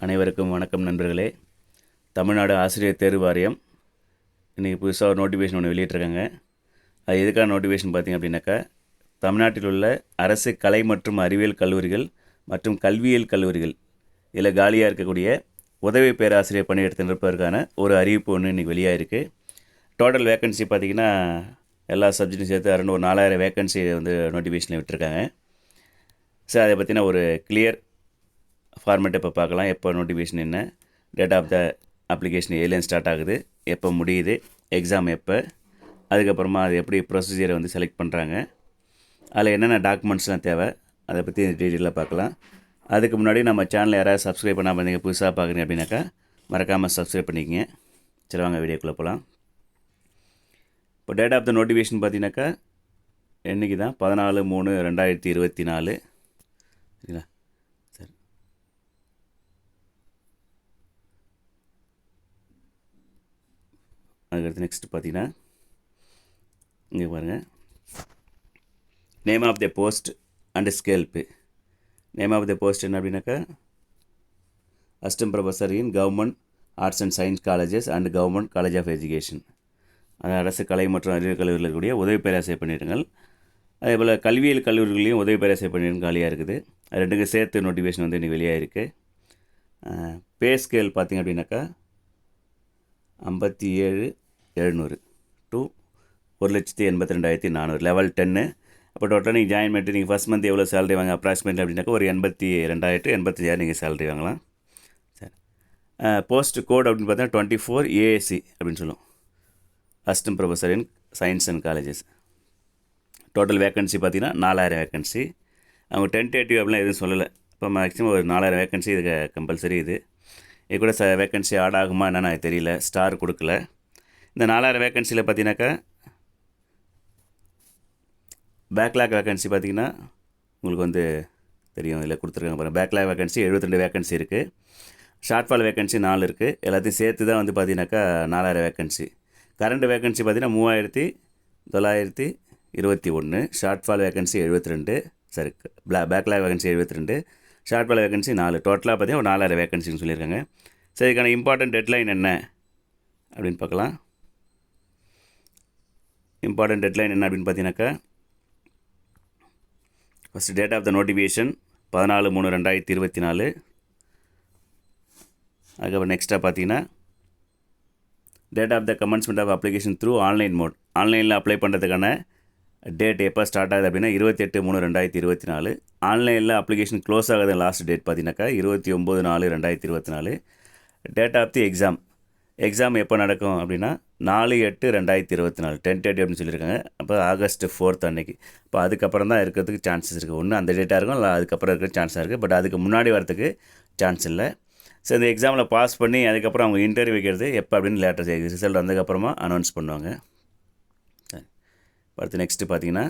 அனைவருக்கும் வணக்கம் நண்பர்களே. தமிழ்நாடு ஆசிரியர் தேர்வு வாரியம் இன்றைக்கி புதுசாக ஒரு நோட்டிஃபிகேஷன் ஒன்று வெளியிட்டிருக்காங்க. அது எதுக்கான நோட்டிஃபிகேஷன் பார்த்திங்க அப்படின்னாக்கா, தமிழ்நாட்டில் உள்ள அரசு கலை மற்றும் அறிவியல் கல்லூரிகள் மற்றும் கல்வியியல் கல்லூரிகள் இதில் காலியாக இருக்கக்கூடிய உதவி பேராசிரியர் பணியிடத்தை நிரப்புவதற்கான ஒரு அறிவிப்பு ஒன்று இன்றைக்கி வெளியாக இருக்குது. டோட்டல் வேக்கன்சி பார்த்திங்கன்னா எல்லா சப்ஜெக்டும் சேர்த்து அரௌண்ட் ஒரு 4000 வேக்கன்சி வந்து நோட்டிஃபிகேஷனில் விட்டுருக்காங்க. சார் அதை பற்றின ஒரு கிளியர் ஃபார்மேட் இப்போ பார்க்கலாம். எப்போ நோட்டிஃபிகேஷன் என்ன, டேட் ஆஃப் த அப்ளிகேஷன் ஏலேருந்து ஸ்டார்ட் ஆகுது, எப்போ முடியுது, எக்ஸாம் எப்போ, அதுக்கப்புறமா அது எப்படி ப்ரொசீஜரை வந்து செலக்ட் பண்ணுறாங்க, அதில் என்னென்ன டாக்குமெண்ட்ஸ்லாம் தேவை, அதை பற்றி டீட்டெயிலாக பார்க்கலாம். அதுக்கு முன்னாடி நம்ம சேனலை யாராவது சப்ஸ்கிரைப் பண்ணாமல் இருந்தீங்க, புதுசாக பார்க்குறீங்க அப்படின்னாக்கா மறக்காமல் சப்ஸ்கிரைப் பண்ணிக்கங்க. சரி வாங்க வீடியோக்குள்ளே போகலாம். இப்போ டேட் ஆஃப் த நோட்டிஃபிகேஷன் பார்த்தீங்கன்னாக்கா என்றைக்கு தான் 14/3/2024 சரிங்களா. சரி, அதுக்கடுத்து நெக்ஸ்ட் பார்த்தீங்கன்னா இங்கே பாருங்கள், name of the post and ஸ்கேல்ப்பு. நேம் ஆஃப் த போஸ்ட் என்ன அப்படின்னாக்கா, assistant professor in government arts and science colleges and government college of education. அது அரசு கலை மற்றும் அறிவியல் கல்லூரியில் இருக்கக்கூடிய உதவி பேராசிரியர் பணியிடங்கள். அதே போல் கல்வியியல் கல்லூரிகளையும் உதவி பேராசிரியர் பணியிடம் காலியாக இருக்குது. அது ரெண்டுக்கு சேர்த்து நோட்டிஃபிகேஷன் வந்து இன்றைக்கி வெளியாக இருக்குது. பே ஸ்கேல் பார்த்திங்க அப்படின்னாக்கா 57,700 டு 1,82,400 லெவல் 10. அப்போ டோட்டலாக நீங்கள் ஜாயின் பண்ணிட்டு நீங்கள் ஃபஸ்ட் மந்த் எவ்வளோ சேலரி வாங்க அப்ராக்சிமேட்லி அப்படின்னாக்கா ஒரு 82,000 85,000 நீங்கள் சேலரி வாங்கலாம். சரி, போஸ்ட் கோட் அப்படின்னு பார்த்தா 24 AAC அப்படின்னு சொல்லுவோம், assistant professor in science and colleges. Total vacancy பார்த்தீங்கன்னா 4000 வேக்கன்சி. அவங்க டென்டேட்டிவ் அப்படிலாம் எதுவும் சொல்லலை. இப்போ மேக்ஸிமம் ஒரு 4000 வேக்கன்சி இதுக்கு கம்பல்சரி. இது கூட வேக்கன்சி ஆட் ஆகுமா என்னன்னு எனக்கு தெரியல, ஸ்டார் கொடுக்கல. இந்த 4000 வேக்கன்சியில் பார்த்தீங்கன்னாக்கா பேக்லாக் வேக்கன்சி பார்த்திங்கன்னா உங்களுக்கு வந்து தெரியும், இதில் கொடுத்துருக்காங்க பாருங்கள். பேக்லாக் வேக்கன்சி 72 வேக்கன்சி இருக்குது. ஷார்ட்ஃபால் வேக்கன்சி 4 இருக்குது. எல்லாத்தையும் சேர்த்து தான் வந்து பார்த்தீங்கன்னாக்கா 4000 வேக்கன்சி. கரண்ட் வேக்கன்சி பார்த்திங்கன்னா 3,921. Shortfall vacancy 72. சரி, பேக்லாக் வேக்கன்சி 72, ஷார்ட்ஃபால் வேக்கன்சி 4. டோட்டலாக பார்த்திங்கன்னா ஒரு 4000 வேக்கன்சின்னு சொல்லியிருக்காங்க. சரி, இதுக்கான இம்பார்ட்டன்ட் டெட்லைன் என்ன அப்படின்னு பார்க்கலாம். இம்பார்ட்டன்ட் டெட்லைன் என்ன அப்படின்னு பார்த்தீங்கன்னாக்கா, first date of the notification 14/3/2024. அதுக்கப்புறம் நெக்ஸ்ட்டாக பார்த்தீங்கன்னா date of the commencement of application through online mode. ஆன்லைனில் அப்ளை பண்ணுறதுக்கான டேட் எப்போ ஸ்டார்ட் ஆகுது அப்படின்னா 28/3/2024. ஆன்லைனில் அப்ளிகேஷன் க்ளோஸ் ஆகுது லாஸ்ட் டேட் பார்த்தீங்கன்னாக்கா 29/4/2024. டேட் ஆஃப் தி எக்ஸாம் எப்போ நடக்கும் அப்படின்னா 4/8/2024 டென்டேட்டிவ் அப்படின்னு சொல்லியிருக்காங்க. அப்போ August 4 அன்னைக்கு. இப்போ அதுக்கப்புறம் தான் இருக்கிறதுக்கு சான்சஸ் இருக்குது. ஒன்று அந்த டேட்டாக இருக்கும், இல்லை அதுக்கப்புறம் இருக்கிற சான்ஸாக இருக்குது. பட் அதுக்கு முன்னாடி வரத்துக்கு சான்ஸ் இல்லை. ஸோ இந்த எக்ஸாமில் பாஸ் பண்ணி அதுக்கப்புறம் அவங்க இன்டர்வியூ வைக்கிறது எப்போ அப்படின்னு லேட்டர் ரிசல்ட் வந்ததுக்கப்புறமா அனௌன்ஸ் பண்ணுவாங்க. சரி, அடுத்து நெக்ஸ்ட்டு பார்த்தீங்கன்னா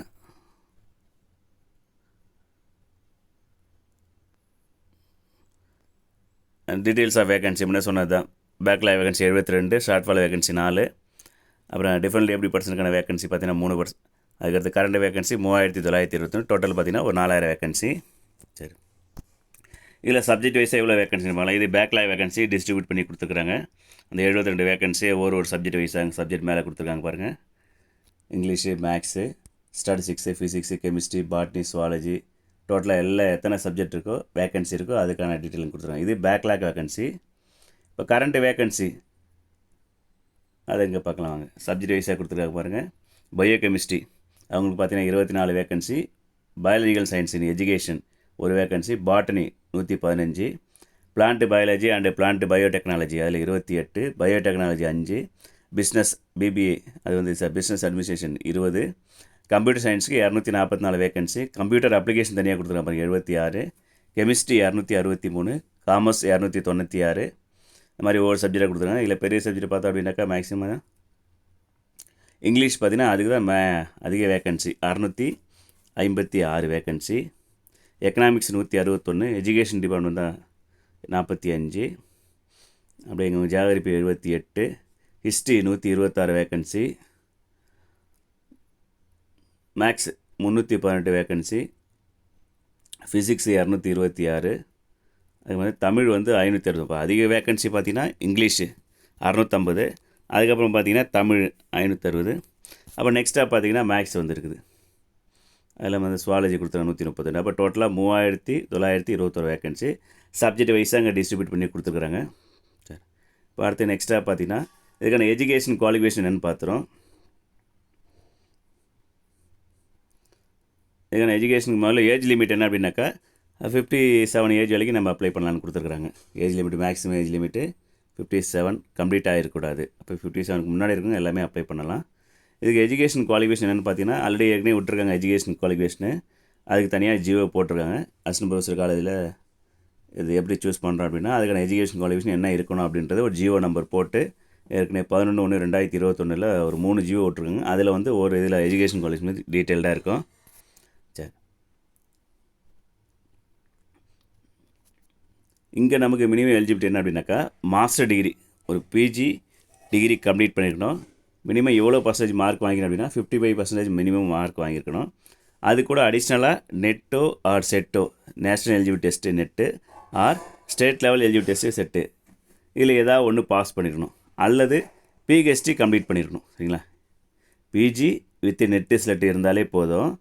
டீட்டெயில்ஸ் ஆஃப் வேகன்சி முன்னே சொன்னது தான். பேக்லாக் வேகன்சி 72, ஷார்ட்ஃபால் வேகன்சி 4, அப்புறம் டிஃபரெண்ட் எப்படி பர்சனுக்கான வேகன்சி பார்த்தீங்கன்னா 3%. அதுக்கடுத்து கரண்ட் வேகன்சி 3,921. டோட்டல் பார்த்தீங்கன்னா ஒரு 4000 வேகன்சி. சரி, இதில் சப்ஜெக்ட் வைஸாக எவ்வளோ வேகன்சி பார்க்கலாம். இது பேக்லாக் வேகன்சி டிஸ்ட்ரிபியூட் பண்ணி கொடுத்துருக்குறாங்க. அந்த 72 வேகன்சி ஒரு சப்ஜெக்ட் வைஸாக சப்ஜெக்ட் மேலே கொடுத்துருக்காங்க பாருங்கள். English, maths, statistics, physics, chemistry, botany, zoology, டோட்டலாக எத்தனை சப்ஜெக்ட் இருக்கோ வேகன்சி இருக்கோ அதுக்கான டீட்டெயிலும் கொடுத்துருக்காங்க. இது பேக்லாக் வேகன்சி. இப்போ கரண்ட் வேகன்சி அதை இங்கே பார்க்கலாம் வாங்க. சப்ஜெக்ட் வைஸாக கொடுத்துருக்காங்க பாருங்கள். பயோ கெமிஸ்ட்ரி அவங்களுக்கு பார்த்தீங்கன்னா 24 vacancy. Biological science in education ஒரு vacancy. Botany 115. Plant biology and plant biotechnology அதில் 28. பயோடெக்னாலஜி 5. பிஸ்னஸ் பிபிஏ அது வந்து பிஸ்னஸ் அட்மினிஸ்ட்ரேஷன் 20. கம்ப்யூட்டர் சயின்ஸுக்கு 244 வேகன்சி. கம்ப்யூட்டர் அப்ளிகேஷன் தனியாக கொடுத்துருக்காங்க 76. கெமிஸ்ட்ரி 263. காமர்ஸ் 296. இந்த மாதிரி ஒவ்வொரு சப்ஜெக்டாக கொடுத்துருக்காங்க. இதில் பெரிய சப்ஜெக்ட் பார்த்தோம் அப்படின்னாக்கா மேக்ஸிமம் இங்கிலீஷ் பார்த்தீங்கன்னா அதுக்கு தான் அதிக vacancy 656 vacancy. Economics 161. Education department தான் 45. அப்படியே எங்கள் geography 78. History 126 vacancy. Maths 318 vacancy. Physics 226. அது மாதிரி தமிழ் வந்து 560. இப்போ அதிக வேக்கன்சி பார்த்தீங்கன்னா இங்கிலீஷு 650. அதுக்கப்புறம் பார்த்தீங்கன்னா தமிழ் 560. அப்புறம் நெக்ஸ்ட்டாக பார்த்தீங்கன்னா மேக்ஸ் வந்துருக்குது. அதில் வந்து சுவாலஜி கொடுத்துருக்காங்க 130. அப்போ டோட்டலாக 3921 வேக்கன்சி சப்ஜெக்ட் வைஸாக அங்கே டிஸ்ட்ரிபியூட் பண்ணி கொடுத்துருக்குறாங்க. சரி, இப்போ அடுத்து நெக்ஸ்ட்டாக பார்த்தீங்கன்னா இதுக்கான எஜுகேஷன் குவாலிஃபிகேஷன் என்னென்னு பார்த்துறோம். இதுக்கான எஜுகேஷனுக்கு முதல்ல ஏஜ் லிமிட் என்ன அப்படின்னாக்கா 57 ஏஜ் வரைக்கும் நம்ம அப்ளை பண்ணலான்னு கொடுத்துருக்குறாங்க. Age limit maximum age limit 57 complete ஆகிருக்கக்கூடாது. அப்போ 57க்கு முன்னாடி இருக்கவங்க எல்லாமே அப்ளை பண்ணலாம். இதுக்கு எஜுகேஷன் குவாலிஃபிகேஷன் என்னென்னு பார்த்தீங்கன்னா ஆல்ரெடி ஏற்கனவே விட்டுருக்காங்க எஜுகேஷன் குவாலிஃபிகேஷனு. அதுக்கு தனியாக ஜியோ போட்டிருக்காங்க. அசிஸ்டன்ட் ப்ரொஃபஸர் காலேஜில் இது எப்படி சூஸ் பண்ணுறோம் அப்படின்னா அதுக்கான எஜுகேஷன் குவாலிஃபிகேஷன் என்ன இருக்கணும் அப்படின்றது ஒரு ஜியோ நம்பர் போட்டு ஏற்கனவே 11/1/2021 ஒரு 3 ஜியோ விட்ருக்காங்க. அதில் வந்து ஒரு இதில் எஜுகேஷன் குவாலிஃபிகேஷன் டீட்டெயில்டாக இருக்கும். சரி, இங்கே நமக்கு மினிமம் எலிஜிபிலிட்டி என்ன அப்படின்னாக்கா மாஸ்டர் டிகிரி ஒரு பிஜி டிகிரி கம்ப்ளீட் பண்ணியிருக்கணும். மினிமம் எவ்வளோ பர்சன்டேஜ் மார்க் வாங்கிக்கணும் அப்படின்னா 55% மினிமம் மார்க் வாங்கியிருக்கணும். அது கூட அடிஷ்னலாக நெட்டோ ஆர் செட்டோ national eligibility test NET or state level eligibility test SET இதில் ஏதாவது ஒன்று பாஸ் பண்ணியிருக்கணும் அல்லது பிஹெச்டி கம்ப்ளீட் பண்ணியிருக்கணும். சரிங்களா, பிஜி வித் நெட்டு ஸ்லெட்டு இருந்தாலே போதும்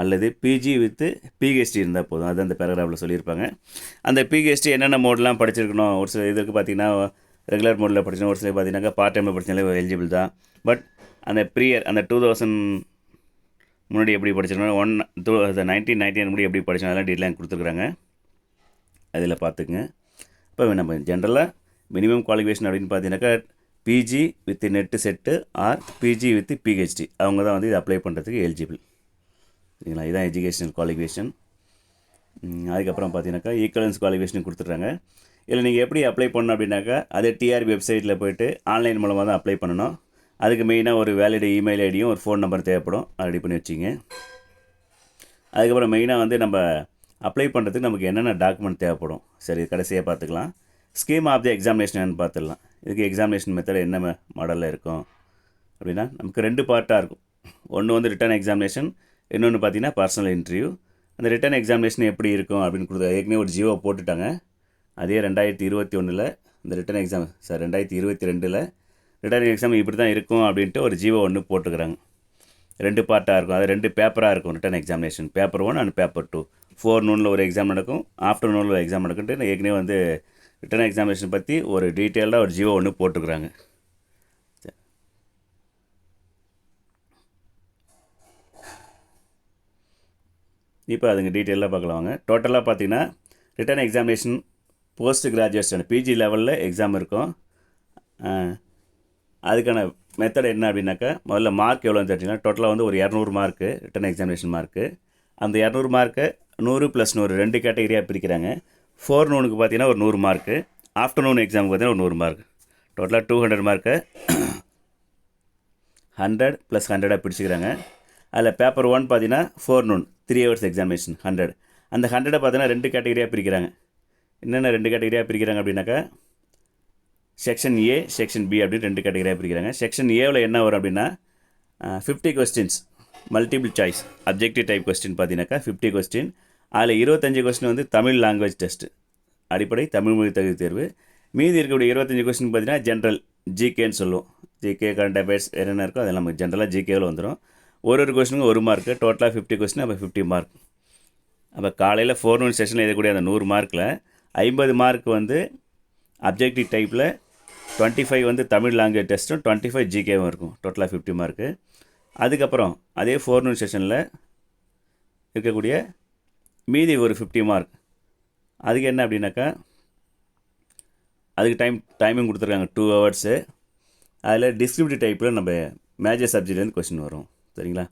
அல்லது பிஜி வித்து பிஹெச்டி இருந்தால் போதும். அது அந்த பேராகிராஃபில் சொல்லியிருப்பாங்க. அந்த பிஹெச்டி என்னென்ன மோட்லாம் படிச்சிருக்கணும். ஒரு சில இதுக்கு பார்த்திங்கன்னா ரெகுலர் மோடில் படிச்சோம், ஒரு சில பார்த்தீங்கன்னாக்கா பார்ட் டைமில் படித்தாலே எலிஜிபிள் தான். பட் அந்த ப்ரீயர் அந்த 2000 முன்னாடி எப்படி படிச்சிருக்கணும் 1999 முன்னாடி எப்படி படித்தோம் அதெல்லாம் டீட்டெயிலாக கொடுத்துருக்குறாங்க. அதில் பார்த்துக்குங்க. இப்போ நம்ம ஜென்ரலாக மினிமம் குவாலிஃபிகேஷன் அப்படின்னு பார்த்தீங்கன்னாக்கா PG with NET SET or PG with PhD அவங்க தான் வந்து இது அப்ளை பண்ணுறதுக்கு எலிஜிபிள். சரிங்களா, இதுதான் எஜுகேஷனல் குவாலிஃபிகேஷன். அதுக்கப்புறம் பார்த்தீங்கன்னாக்கா ஈக்குவலன்ஸ் குவாலிஃபிகேஷன் கொடுத்துட்றாங்க. இதில் நீங்கள் எப்படி அப்ளை பண்ணணும் அப்படின்னாக்கா அதே டிஆர்பி வெப்சைட்டில் போய்ட்டு ஆன்லைன் மூலமாக தான் அப்ளை பண்ணணும். அதுக்கு மெயினாக ஒரு வேலிட் இமெயில் ஐடியும் ஒரு ஃபோன் நம்பர் தேவைப்படும். அதை ரெடி பண்ணி வச்சிங்க. அதுக்கப்புறம் மெயினாக வந்து நம்ம அப்ளை பண்ணுறதுக்கு நமக்கு என்னென்ன டாக்குமெண்ட் தேவைப்படும். சரி, கடைசியாக பார்த்துக்கலாம். ஸ்கீம் ஆஃப் தி எக்ஸாமினேஷன் என்னென்னு பார்த்துடலாம். இதுக்கு எக்ஸாமினேஷன் மெத்தட் என்ன மாடலில் இருக்கும் அப்படின்னா நமக்கு 2 பார்ட்டாக இருக்கும். ஒன்று வந்து ரிட்டன் எக்ஸாமினேஷன், இன்னொன்று பார்த்தீங்கன்னா பர்சனல் இன்டர்வியூ. அந்த ரிட்டன் எக்ஸாமினேஷன் எப்படி இருக்கும் அப்படின்னு கொடுத்தா ஏற்கனவே ஒரு ஜியோ போட்டுட்டாங்க. அதே 2021 இந்த ரிட்டன் எக்ஸாம் 2022 ரிட்டன் எக்ஸாம் இப்படி தான் இருக்கும் அப்படின்ட்டு ஒரு ஜியோ ஒன்று போட்டுக்கிறாங்க. 2 பார்ட்டாக இருக்கும். அது 2 பேப்பராக இருக்கும் return examination. Paper 1 and paper 2. ஃபோர்நூனில் ஒரு எக்ஸாம் நடக்கும், ஆஃப்டர்நூனில் ஒரு எக்ஸாம் நடக்குன்ட்டு ஏற்கனவே வந்து ரிட்டன் எக்ஸாமினேஷன் பற்றி ஒரு டீட்டெயில்டாக ஒரு ஜியோ ஒன்று போட்டுக்கிறாங்க. இப்போ அதுங்க டீட்டெயிலாக பார்க்கலாம் வாங்க. டோட்டலாக பார்த்தீங்கன்னா written examination post graduation PG லெவலில் எக்ஸாம் இருக்கும். அதுக்கான மெத்தட் என்ன அப்படின்னாக்கா முதல்ல மார்க் எவ்வளோன்னு தெரிஞ்சுக்கலாம். டோட்டலாக வந்து ஒரு 200 மார்க்கு ரிட்டன் எக்ஸாமினேஷன் மார்க்கு. அந்த 200 மார்க்கை 100 + 100 2 கேட்டகரியாக பிரிக்கிறாங்க. ஃபோர்நூனுக்கு பார்த்தீங்கன்னா ஒரு 100 மார்க்கு, ஆஃப்டர்நூன் எக்ஸாமுக்கு பார்த்தீங்கன்னா ஒரு 100 மார்க். டோட்டலாக 200 மார்க்கை 100 + 100 பிடிச்சிக்கிறாங்க. அதில் பேப்பர் 1 பார்த்தீங்கன்னா ஃபோர்நூன் 3 hours எக்ஸாமினேஷன் 100. அந்த 100 பார்த்தீங்கன்னா 2 கேட்டகரியாக பிரிக்கிறாங்க. என்னென்ன 2 கேட்டகரியாக பிரிக்கிறாங்க அப்படின்னாக்கா செக்ஷன் ஏ செக்ஷன் பி அப்படின்னு 2 கேட்டகரியாக பிரிக்கிறாங்க. செக்ஷன் ஏவில் என்ன வரும் அப்படின்னா 50 questions multiple choice objective type question பார்த்தீங்கன்னாக்கா 50 கொஸ்டின். அதில் 25 கொஸ்டின் வந்து தமிழ் லாங்குவேஜ் டெஸ்ட்டு அடிப்படை தமிழ் மொழி தகுதி தேர்வு. மீதி இருக்கக்கூடிய 25 கொஸ்டின் பார்த்தீங்கன்னா ஜென்ரல் ஜிகேன்னு சொல்லுவோம். ஜிகே கரண்ட் அஃபேர்ஸ் என்னென்ன இருக்கோ அதெல்லாம் நமக்கு ஜென்ரலாக ஜிகேவில் வந்துடும். ஒரு கொஸ்டினுக்கு 1 மார்க்கு. டோட்டலாக 50 கொஸ்டின், அப்போ 50 மார்க். அப்போ காலையில் ஃபோர்நூன் செஷனில் எழுதக்கூடிய அந்த 100 மார்க்கில் 50 மார்க் வந்து அப்ஜெக்டிவ் டைப்பில், 25 வந்து தமிழ் லாங்குவேஜ் டெஸ்ட்டும் 25 ஜிகேவும் இருக்கும். டோட்டலாக 50 மார்க்கு. அதுக்கப்புறம் அதே ஃபோர்நூன் செஷனில் இருக்கக்கூடிய மீதி ஒரு 50 மார்க். அதுக்கு என்ன அப்படின்னாக்கா அதுக்கு டைமிங் கொடுத்துருக்காங்க 2 hours. அதில் டிஸ்கிரிப்டிவ் டைப்பில் நம்ம மேஜர் சப்ஜெக்ட்லேருந்து கொஸ்டின் வரும். சரிங்களா,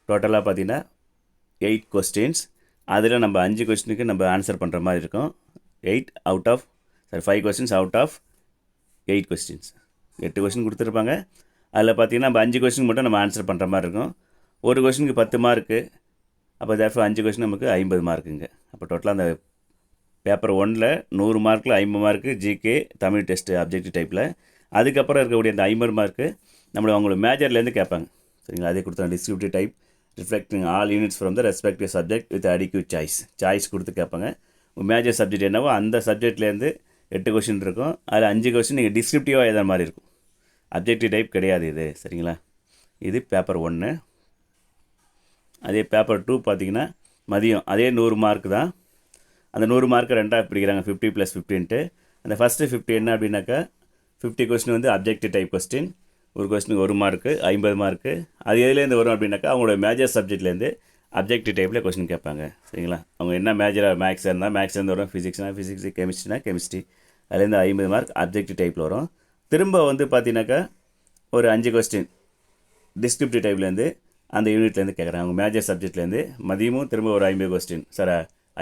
டோட்டலாக பார்த்தீங்கன்னா 8 கொஸ்டின்ஸ். அதில் நம்ம 5 கொஸ்டினுக்கு நம்ம ஆன்சர் பண்ணுற மாதிரி இருக்கும். 5 questions out of 8 questions. 8 question கொடுத்துருப்பாங்க. அதில் பார்த்தீங்கன்னா நம்ம 5 கொஸ்டின் மட்டும் நம்ம ஆன்சர் பண்ணுற மாதிரி இருக்கும். ஒரு கொஸ்டினுக்கு 10 மார்க்கு. அப்போ தேர்ஃபோர் 5 கொஸ்டின் நமக்கு 50 மார்க்குங்க. அப்போ டோட்டலாக அந்த பேப்பர் 1ல் 100 மார்க்கில் 50 mark GK Tamil test objective டைப்பில். அதுக்கப்புறம் இருக்கக்கூடிய அந்த 50 மார்க்கு அவங்களோட மேஜர்லேருந்து கேட்பாங்க. சரிங்களா, அதே கொடுத்தாங்க descriptive type reflecting all units from the respective subject with adequate choice கொடுத்து கேட்பாங்க. மேஜர் சப்ஜெக்ட் என்னவோ அந்த சப்ஜெக்ட்லேருந்து 8 கொஷின் இருக்கும். அதில் 5 கொஷின் நீங்கள் டிஸ்கிரிப்டிவாக எழுதுற மாதிரி இருக்கும். அப்ஜெக்டிவ் டைப் கிடையாது இது. சரிங்களா? இது பேப்பர் 1. அதே பேப்பர் 2 பார்த்தீங்கன்னா மதியம் அதே 100 மார்க் தான். அந்த 100 மார்க்கு ரெண்டாக பிடிக்கிறாங்க, 50 + 15ன்ட்டு. அந்த ஃபஸ்ட்டு 50 என்ன அப்படின்னாக்கா 50 கொஸ்டின் வந்து அப்ஜெக்டிவ் டைப் கொஸ்டின். ஒரு கொஸ்டினுக்கு 1 மார்க்கு, 50 மார்க்கு. அது எதுலேருந்து வரும் அப்படின்னாக்கா அவங்களோட மேஜர் சப்ஜெக்ட்லேருந்து அப்ஜெக்டிவ் டைப்பில் கொஸ்டின் கேட்பாங்க. சரிங்களா? அவங்க என்ன மேஜராக மேக்ஸ் இருந்தால் மேக்ஸ்லேருந்து வரும், ஃபிசிக்ஸ், கெமிஸ்ட்ரி அதுலேருந்து 50 மார்க் அப்ஜெக்டிவ் டைப்பில் வரும். திரும்ப வந்து பார்த்தீங்கன்னாக்கா ஒரு 5 கொஸ்டின் டிஸ்கிரிப்டிவ் டைப்லேருந்து அந்த யூனிட்லேருந்து கேட்குறாங்க. அவங்க மேஜர் சப்ஜெக்ட்லேருந்து மதியமும் திரும்ப ஒரு 50 கொஸ்டின்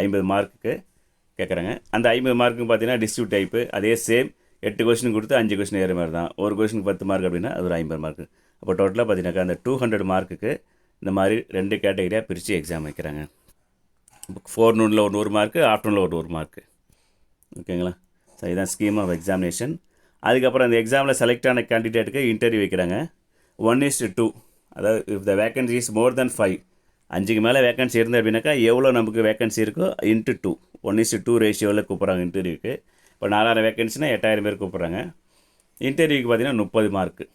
50 மார்க்குக்கு கேட்குறாங்க. அந்த 50 மார்க்குன்னு பார்த்தீங்கன்னா டிஸ்ட்ரிபியூட் டைப்பு அதே சேம் 8 கொஸ்டின் கொடுத்து 5 கொஸ்டின் ஏற மாதிரி தான். ஒரு கொஸ்டினுக்கு 10 மார்க் அப்படின்னா அது ஒரு 50 மார்க்கு. அப்போ டோட்டலாக பார்த்தீங்கன்னாக்கா அந்த 200 மார்க்குக்கு இந்த மாதிரி 2 கேட்டகரியாக பிரித்து எக்ஸாம் வைக்கிறாங்க. ஃபோர்நூனில் ஒரு 100 மார்க்கு, ஆஃப்டர்நூனில் ஒரு 100 மார்க்கு. ஓகேங்களா? ஸோ இதுதான் ஸ்கீம் ஆஃப் எக்ஸாமினேஷன். அதுக்கப்புறம் அந்த எக்ஸாமில் செலக்ட் ஆன கேண்டிடேட்டுக்கு இன்டர்வியூ வைக்கிறாங்க. 1:2. அதாவது if the vacancy is more then 5, 5க்கு மேலே வேக்கன்சி இருந்து அப்படின்னாக்கா எவ்வளோ நமக்கு வேக்கன்சி இருக்கோ இன்ட்டு 2, 1:2 ரேஷியோவில் கூப்பிட்றாங்க இன்டர்வியூக்கு. இப்போ 4000 வேக்கன்சினா 8000 பேர் கூப்பிட்றாங்க. இன்டர்வியூக்கு பார்த்தீங்கன்னா 30 மார்க்கு.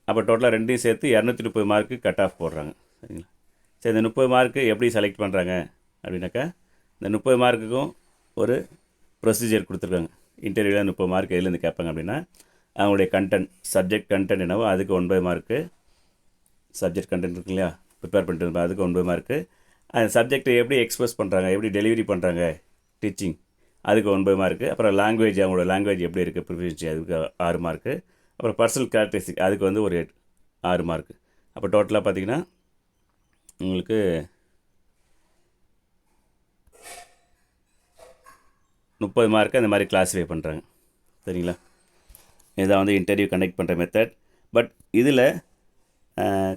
அப்போ டோட்டலாக ரெண்டையும் சேர்த்து 230 மார்க்கு கட் ஆஃப் போடுறாங்க. சரிங்களா? சரி, இந்த 30 மார்க்கு எப்படி செலக்ட் பண்ணுறாங்க அப்படின்னாக்கா இந்த 30 மார்க்குக்கும் ஒரு ப்ரொசீஜர் கொடுத்துருக்காங்க. இன்டர்வியூவில் 30 மார்க் எதுலேருந்து கேட்பாங்க அப்படின்னா அவங்களுடைய கண்டென்ட், சப்ஜெக்ட் கண்டென்ட் என்னவோ அதுக்கு 9 மார்க்கு. சப்ஜெக்ட் கண்டென்ட் இருக்கு இல்லையா, ப்ரிப்பேர் பண்ணிட்டு இருப்பேன், அதுக்கு 9 மார்க்கு. அந்த சப்ஜெக்டை எப்படி எக்ஸ்பிரஸ் பண்ணுறாங்க, எப்படி டெலிவரி பண்ணுறாங்க டீச்சிங், அதுக்கு 9 மார்க்கு. அப்புறம் லாங்குவேஜ், அவங்களோட லாங்குவேஜ் எப்படி இருக்குது ப்ரிஃபரன்சி, அதுக்கு 6 மார்க்கு. அப்புறம் பர்சனல் கேரக்டரிஸ்டிக் அதுக்கு வந்து ஒரு 6 மார்க்கு. அப்போ டோட்டலாக பார்த்தீங்கன்னா உங்களுக்கு 30 மார்க்கு அந்த மாதிரி கிளாஸிஃபை பண்ணுறாங்க. சரிங்களா? இதான் வந்து இன்டர்வியூ கண்டக்ட் பண்ணுற மெத்தட். பட் இதில்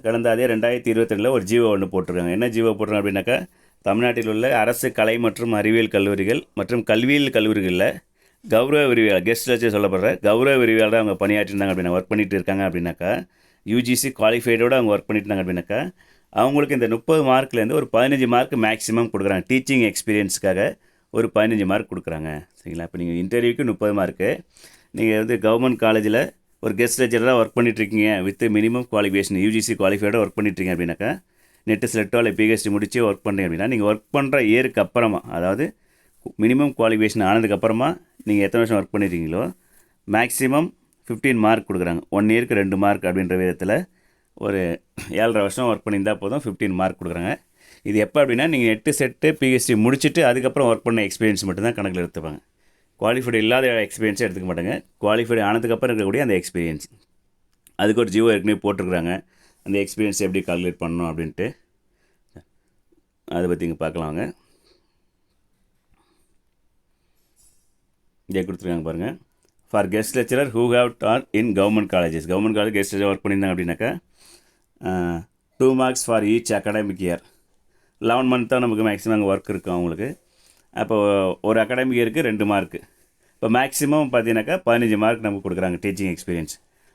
கடந்த அதே 2022 ஒரு ஜிஓ ஒன்று போட்டிருக்காங்க. என்ன ஜிஓ போட்டிருக்காங்க அப்படின்னாக்கா தமிழ்நாட்டில் உள்ள அரசு கலை மற்றும் அறிவியல் கல்லூரிகள் மற்றும் கல்வியியல் கல்லூரிகளில் கௌரவ விரிவியாளர், கெஸ்ட் லெக்சர் சொல்லப்படுற கௌரவ விரிவியாளராக அவங்க பணியாற்றிருந்தாங்க அப்படின்னா, ஒர்க் பண்ணிகிட்டு இருக்காங்க அப்படின்னாக்கா, யூஜிசி குவாலிஃபைடோடு அவங்க ஒர்க் பண்ணிட்டு இருந்தாங்க அப்படின்னாக்கா அவங்களுக்கு இந்த 30 மார்க்லேருந்து ஒரு 15 மார்க் மேக்ஸிமம் கொடுக்குறாங்க. டீச்சிங் எக்ஸ்பீரியன்ஸுக்காக ஒரு 15 மார்க் கொடுக்குறாங்க. சரிங்களா? இப்போ நீங்கள் இன்டர்வியூக்கு 30 மார்க்கு, நீங்கள் வந்து கவர்மெண்ட் காலேஜில் ஒரு கெஸ்ட் லெக்சராக ஒர்க் பண்ணிட்டுருக்கீங்க வித் மினிமம் குவாலிஃபிகேஷன் யூஜிசி குவாலிஃபைடாக ஒர்க் பண்ணிட்டுருக்கீங்க அப்படின்னாக்கா, நெட்டு செலக்டோ இல்லை பிஹெச்டி முடிச்சு ஒர்க் பண்ணுறீங்க அப்படின்னா நீங்கள் ஒர்க் பண்ணுற இயருக்கு அப்புறமா, அதாவது மினிமம் குவாலிஃபிகேஷன் ஆனதுக்கப்புறமா நீங்கள் எத்தனை வருஷம் ஒர்க் பண்ணியிருக்கீங்களோ மேக்ஸிமம் 15 மார்க் கொடுக்குறாங்க. 1 இயருக்கு 2 மார்க் அப்படின்ற விதத்தில் ஒரு 7.5 வருஷம் ஒர்க் பண்ணியிருந்தால் போதும் 15 மார்க் கொடுக்குறாங்க. இது எப்போ அப்படின்னா நீங்கள் 8 செட்டு பிஹெச்டி முடிச்சுட்டு அதுக்கப்புறம் ஒர்க் பண்ண எக்ஸ்பீரியன்ஸ் மட்டும்தான் கணக்கில் எடுத்துப்பாங்க. குவாலிஃபைடு இல்லாத எக்ஸ்பீரியன்ஸே எடுத்துக்க மாட்டாங்க. குவாலிஃபைடு ஆனதுக்கப்புறம் இருக்கக்கூடிய அந்த எக்ஸ்பீரியன்ஸ், அதுக்கு ஒரு ஜிஓ ஏற்கனவே போட்டிருக்குறாங்க. அந்த எக்ஸ்பீரியன்ஸ் எப்படி கால்குலேட் பண்ணணும் அப்படின்ட்டு அதை பற்றி இங்கே பார்க்கலாம். வாங்க, இங்கே கொடுத்துருக்காங்க பாருங்கள். For guest lecturer who have taught in government colleges, government college guest lecture work பண்ணியிருந்தாங்க அப்படின்னாக்கா 2 marks for each academic year. 11 month தான் நமக்கு மேக்ஸிமம் அங்கே ஒர்க் இருக்கும் அவங்களுக்கு. அப்போது ஒரு அகாடமிக் இயருக்கு 2 மார்க்கு. இப்போ மேக்ஸிமம் பார்த்தீங்கன்னாக்கா 15 மார்க் நமக்கு கொடுக்குறாங்க டீச்சிங் எக்ஸ்பீரியன்ஸ்.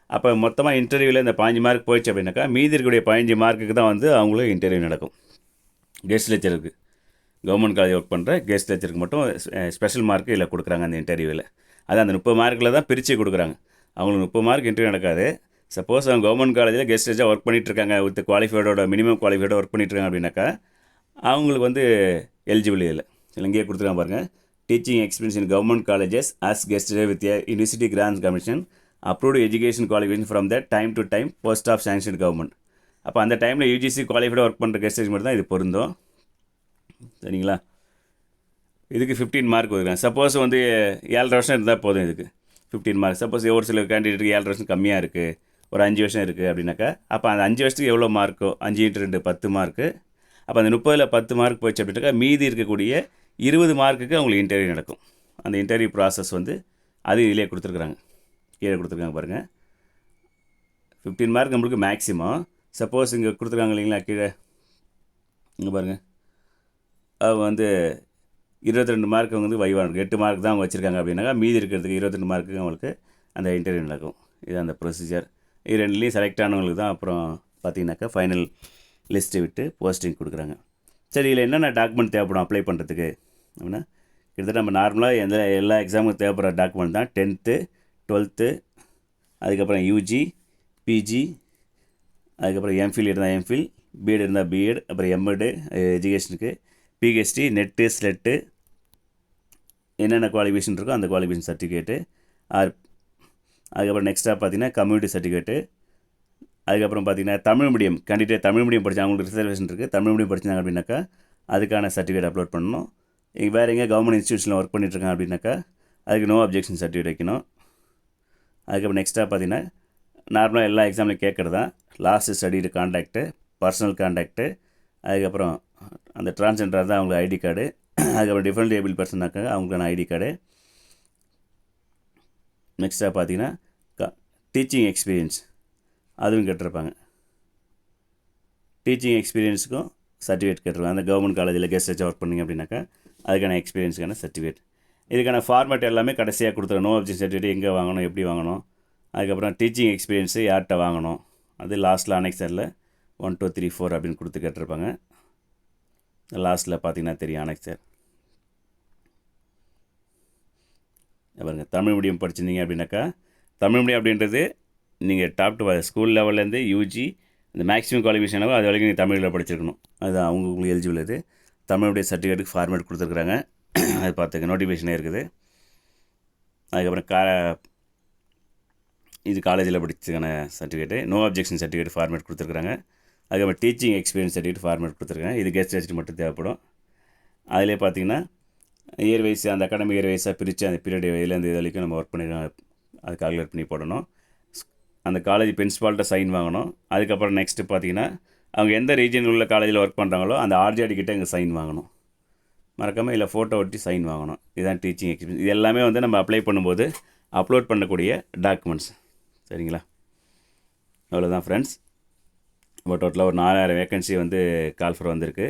அப்போ மொத்தமாக இன்டர்வியூவில் இந்த 15 மார்க் போயிடுச்சு அப்படின்னாக்கா மீதி இருக்கக்கூடிய 15 மார்க்குக்கு தான் வந்து அவங்களுக்கு இன்டர்வியூ நடக்கும். கெஸ்ட் லெக்சருக்கு, கவர்மெண்ட் காலேஜ் ஒர்க் பண்ணுற கெஸ்ட் லெக்சருக்கு மட்டும் ஸ்பெஷல் மார்க்கு இல்லை கொடுக்குறாங்க அந்த இன்டர்வியூவில். அது அந்த 30 மார்க்கில் தான் பிரித்து கொடுக்குறாங்க. அவங்களுக்கு 30 மார்க் இன்டர்வியூ நடக்காது. சப்போஸ் அவங்க கவர்மெண்ட் காலேஜில் கெஸ்ட் லெக்சராக ஒர்க் பண்ணிகிட்ருக்காங்க வித் குவாலிஃபைடோட மினிமம் குவாலிஃபைடோட ஒர்க் பண்ணிட்டுருக்காங்க அப்படின்னாக்கா அவங்களுக்கு வந்து எலிஜிபிள் இல்லை. இங்கேயே கொடுத்துருக்காங்க பாருங்கள். Teaching experience in government colleges as guest with university grants commission approved education qualification from the time to time post of sanction government. அப்போ அந்த டைமில் யூஜிசி குவாலிஃபைடாக ஒர்க் பண்ணுற கெஸ்ட் மட்டும் தான் இது பொருந்தும். சரிங்களா? இதுக்கு 15 மார்க் கொடுக்குறாங்க. சப்போஸ் வந்து 7.5 வருஷம் இருந்தால் போதும் இதுக்கு 15 மார்க். சப்போஸ் ஒரு சில கேண்டிடேட்டுக்கு 7.5 வருஷம் கம்மியாக இருக்குது, ஒரு 5 வருஷம் இருக்குது அப்படின்னாக்கா அப்போ அந்த 5 வருஷத்துக்கு எவ்வளோ மார்க்கோ 5 × 2 10 மார்க்கு. அப்போ அந்த 30ல் 10 மார்க் போயிடுச்சு அப்படின்னாக்கா மீதி இருக்கக்கூடிய 20 மார்க்குக்கு அவங்களுக்கு இன்டர்வியூ நடக்கும். அந்த இன்டர்வியூ ப்ராசஸ் வந்து அது இதிலே கொடுத்துருக்குறாங்க, கீழே கொடுத்துருக்காங்க பாருங்கள். 15 மார்க் நம்மளுக்கு மேக்ஸிமம். சப்போஸ் இங்கே கொடுத்துருக்காங்க இல்லைங்களா கீழே, இங்கே பாருங்கள். அவங்க வந்து 22 மார்க் அவங்க வந்து வைவா 8 மார்க் தான் அவங்க வச்சுருக்காங்க அப்படின்னாக்கா மீதி இருக்கிறதுக்கு 22 மார்க்குக்கு அவங்களுக்கு அந்த இன்டர்வியூ நடக்கும். இது அந்த ப்ரொசீஜர். இது ரெண்டுலேயும் செலக்ட் ஆனவங்களுக்கு தான் அப்புறம் பார்த்தீங்கன்னாக்கா ஃபைனல் லிஸ்ட்டு விட்டு போஸ்டிங் கொடுக்குறாங்க. சரி, இதில் என்னென்ன டாக்குமெண்ட் தேவைப்படும் அப்ளை பண்ணுறதுக்கு அப்படின்னா கிட்டத்தட்ட நம்ம நார்மலாக எல்லா எக்ஸாமுக்கும் தேவைப்படுற டாக்குமெண்ட் தான். 10th 12th, அதுக்கப்புறம் யூஜி, பிஜி, அதுக்கப்புறம் எம்ஃபில் இருந்தால் எம்ஃபில், பிஎட் இருந்தால் பிஎட், அப்புறம் எம்எட் எஜுகேஷனுக்கு, பிஹெச்டி, நெட்டு, ஸ்லெட்டு, என்னென்ன குவாலிஃபிகேஷன் இருக்கோ அந்த குவாலிஃபிகேஷன் சர்டிஃபிகேட்டு. அதுக்கப்புறம் நெக்ஸ்ட்டாக பார்த்தீங்கன்னா கம்யூனிட்டி சர்டிஃபிகேட்டு. அதுக்கப்புறம் பார்த்தீங்கன்னா Tamil medium candidate Tamil medium படித்தா அவங்களுக்கு ரிசர்வேஷன் இருக்குது. தமிழ் மீடியம் படித்தாங்க அப்படின்னாக்கா அதுக்கான சர்டிஃபிகேட் அப்லோட் பண்ணணும். வேறு எங்கே கவர்மெண்ட் இன்ஸ்டியூஷனில் ஒர்க் பண்ணிட்டுருக்காங்க அப்படின்னாக்கா அதுக்கு நோ அப்ஜெக்ஷன் சர்டிஃபிகேட் வைக்கணும். அதுக்கப்புறம் நெக்ஸ்ட்டாக பார்த்தீங்கன்னா நார்மலாக எல்லா எக்ஸாம்லையும் கேட்குறது தான் last studied contact, personal contact, அதுக்கப்புறம் அந்த டிரான்ஸ்ஜெண்டராக தான் அவங்களுக்கு ஐடி கார்டு, அதுக்கப்புறம் டிஃப்ரெண்ட் ஏபிள் பர்சனாக்க அவங்களுக்கான ஐடி கார்டு. நெக்ஸ்ட்டாக பார்த்தீங்கன்னா டீச்சிங் எக்ஸ்பீரியன்ஸ் அதுவும் கேட்டிருப்பாங்க. டீச்சிங் எக்ஸ்பீரியன்ஸுக்கும் சர்டிஃபிகேட் கேட்டிருப்பாங்க. அந்த கவர்மெண்ட் காலேஜில் கெஸ்ட் வச்சு ஒர்க் பண்ணிங்க அப்படின்னாக்கா அதுக்கான எக்ஸ்பீரியன்ஸுக்கான சர்டிஃபிகேட். இதுக்கான ஃபார்மேட் எல்லாமே கடைசியாக கொடுத்துருவோம். நோ அப்ஜெக்ஷன் சர்டிஃபிகேட் எங்கே வாங்கணும், எப்படி வாங்கணும், அதுக்கப்புறம் டீச்சிங் எக்ஸ்பீரியன்ஸு யார்கிட்ட வாங்கணும், அது லாஸ்ட்டில் அனெக்சரில் 1 2 3 4 அப்படின்னு கொடுத்து கேட்டிருப்பாங்க. லாஸ்ட்டில் பார்த்தீங்கன்னா தெரியும் அனெக்சர். பாருங்க, தமிழ் மீடியம் படிச்சிருந்தீங்க அப்படின்னாக்கா தமிழ் மீடியம் அப்படின்றது நீங்கள் டாப் டு ஸ்கூல் லெவல்லேருந்து யூஜி இந்த மேக்ஸிமம் குவாலிஃபிகேஷன் அது வரைக்கும் நீங்கள் தமிழில் படிச்சிருக்கணும். அது உங்களுக்கு எலிஜிபிள். இது தமிழுடைய சர்டிஃபிகேட்டுக்கு ஃபார்மேட் கொடுத்துருக்குறாங்க. அது பார்த்துக்க நோட்டிஃபிகேஷனே இருக்குது. அதுக்கப்புறம் இது காலேஜில் படிச்சதுக்கான certificate, no objection certificate format கொடுத்துருக்குறாங்க. அதுக்கப்புறம் டீச்சிங் எக்ஸ்பீரியன்ஸ் சர்டிஃபிகேட் ஃபார்மேட் கொடுத்துருக்காங்க. இது கெஸ்ட் வச்சுட்டு மட்டும் தேவைப்படும். அதிலே பார்த்தீங்கன்னா இயர் வைஸ் அந்த அகாடமிக் இயர் வைஸாக பிரித்து அந்த பீரியட் இதுலேருந்து இது வரைக்கும் நம்ம ஒர்க் பண்ணிருக்கோம் அது கால்குலேட் பண்ணி போடணும். அந்த காலேஜ் பிரின்ஸ்பால்கிட்ட சைன் வாங்கணும். அதுக்கப்புறம் நெக்ஸ்ட்டு பார்த்தீங்கன்னா அவங்க எந்த ரீஜனில் உள்ள காலேஜில் ஒர்க் பண்ணுறாங்களோ அந்த ஆர்ஜிஆடி கிட்டே இங்கே சைன் வாங்கணும். மறக்காமல் இல்லை ஃபோட்டோ ஒட்டி சைன் வாங்கணும். இதுதான் டீச்சிங் எக்ஸ்பீரியன்ஸ். இது எல்லாமே நம்ம அப்ளை பண்ணும்போது அப்லோட் பண்ணக்கூடிய டாக்குமெண்ட்ஸ். சரிங்களா? அவ்வளோதான் ஃப்ரெண்ட்ஸ். இப்போ டோட்டலாக ஒரு 4000 வேக்கன்சி கால்ஃபர் வந்திருக்கு.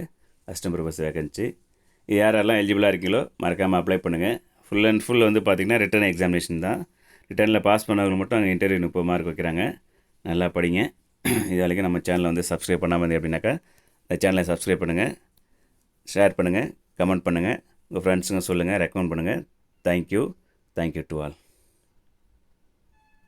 Assistant professor vacancy. யாரெல்லாம் எலிஜிபிளாக இருக்கீங்களோ மறக்காமல் அப்ளை பண்ணுங்கள். ஃபுல் அண்ட் ஃபுல் பார்த்திங்கன்னா ரிட்டன் எக்ஸாமினேஷன் தான். ரிட்டனில் பாஸ் பண்ணவங்க மட்டும் அங்கே இன்டர்வியூ 30 மார்க் வைக்கிறாங்க. நல்லா படிங்க. இது வரைக்கும் நம்ம சேனலை சப்ஸ்கிரைப் பண்ணாமல் இருந்தீங்க அப்படின்னாக்கா இந்த சேனலை சப்ஸ்கிரைப் பண்ணுங்கள், ஷேர் பண்ணுங்கள், கமெண்ட் பண்ணுங்கள், உங்கள் ஃப்ரெண்ட்ஸுங்க சொல்லுங்கள், ரெக்கமெண்ட் பண்ணுங்கள். Thank you to all.